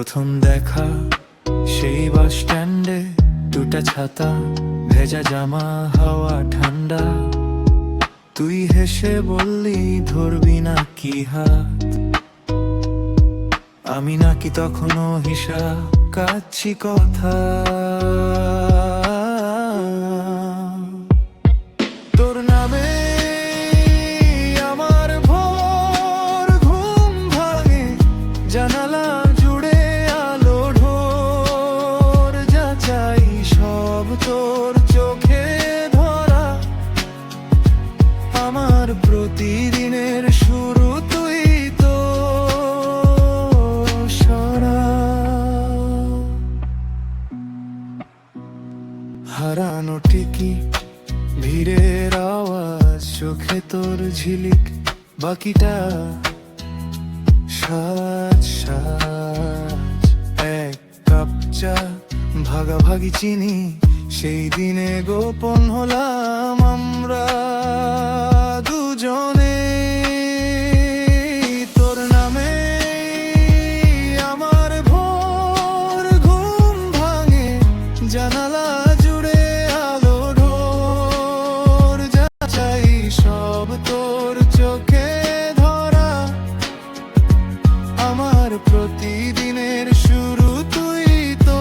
প্রথম দেখা সেই বাস স্ট্যান্ডে, দুটা ছাতা, ভেজা জামা, হাওয়া ঠান্ডা। তুই হেসে বললি ধরবি না কি হাত, আমি নাকি তখনও হিসাব কাচ্ছি কথা। তোর নামে আমার ভোর ঘুম ভাঙে, জানালা জুড়ে আলো ঢোর, যা চাই সব তোর চোখে ধরা। আমার প্রতিদিনের শুরু তুই তো সারা। হারানো টিকিট, ভিড়ের আওয়াজ, চোখে তোর ঝিলিক, বাকিটা সাজ সাজ। এক কাপ চা, ভাগাভাগি চিনি, সেই দিনে গোপন হলাম আমরা দুজনে। তোর নামে আমার ভোর ঘুম ভাঙে, জানালা জুড়ে আলো ঢোর, যা চাই সব তোর চোখে ধরা। আমার প্রতিদিনের শুরু তুই তো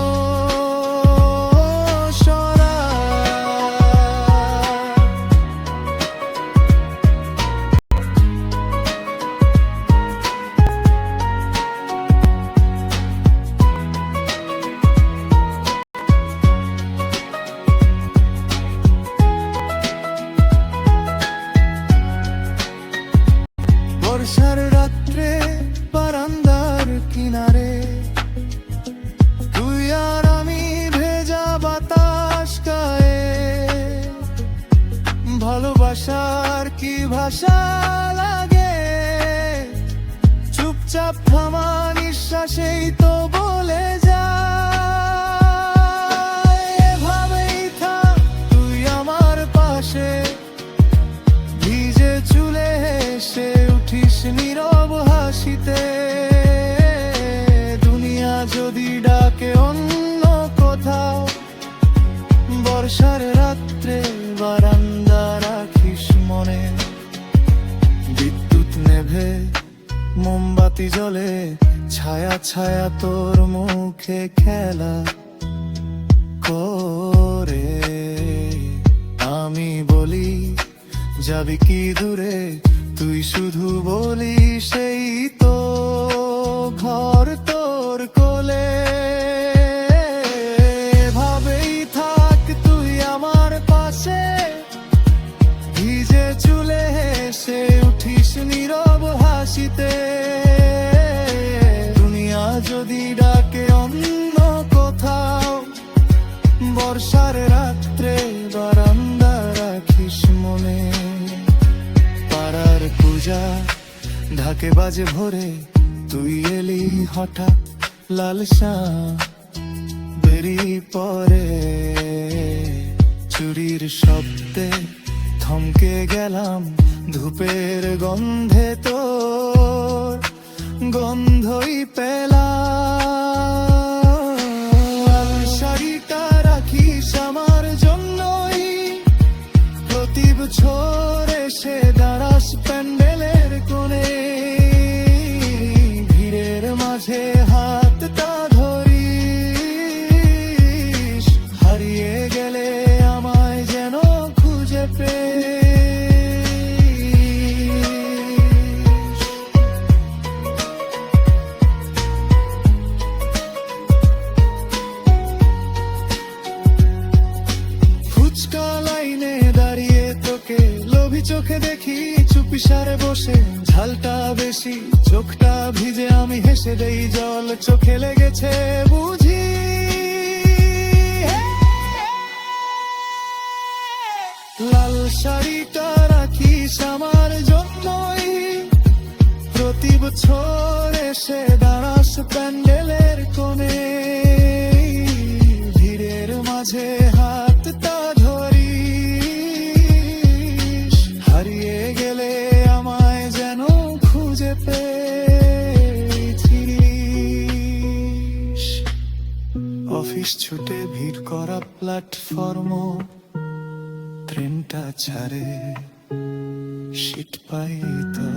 সরা। বর্ষার রাত্রে বারান্দার কিনারে, তুই আর আমি, ভেজা বাতাস গায়ে। ভালোবাসার কি ভাষা লাগে, চুপচাপ থামা নিঃশ্বাসেই তো বলে যায়। এভাবেই থাক তুই আমার পাশে, ভিজে চুলে হেসে উঠিস নীরব হাসিতে। দুনিয়া যদি ডাকে অন্য কোথাও, বর্ষার রাত্রে বারান্দা রাখিস মনে। বিদ্যুৎ নেভে মোমবাতি জ্বলে, ছায়া ছায়া তোর মুখে খেলা করে। আমি বলি যাবি কি দূরে, তুই শুধু বলি সেই তো ঘর তোর কোলে। এভাবেই থাক তুই আমার পাশে, ভিজে চুলে হেসে উঠিস নীরব হাসিতে। দুনিয়া যদি ডাকে অন্য কোথাও, বর্ষার রাত্রে বারান্দা রাখিস মনে। পাড়ার পূজা ঢাকে বাজে ভোরে, তুই এলি হঠাৎ লাল শাঁ বেরিয়ে পরে। চুরির শব্দে থমকে গেলাম, ধূপের গন্ধে তোর গন্ধই পেলাম। লাল শাড়িটা রাখিস আমার জন্যই, প্রতি বছর এসে দাঁড়াস প্যান্ডেলের কোণে। ভিড়ের মাঝে হাতটা ধরিস, হারিয়ে গেলে আমায় যেন খুঁজে পেয়ে। ফুচকা লাইনে দাঁড়িয়ে তোকে লোভী চোখে দেখি, চুপিসারে বসে, ঝালটা বেশি, চোখটা ভিজে, আমি হেসে দেই, জল চোখে লেগেছে বুঝি। লাল শাড়িটা রাখিস আমার জন্যই, প্রতি বছর এসে দাঁড়াস প্যান্ডেলের কোণে। ভিড়ের মাঝে হাতটা ধরিস, হারিয়ে গেলে আমায় যেন খুঁজে পেয়েছিলি। অফিস ছুটে ভিড় করা প্ল্যাটফর্ম, ট্রেনটা ছাড়ে সিট পাই তো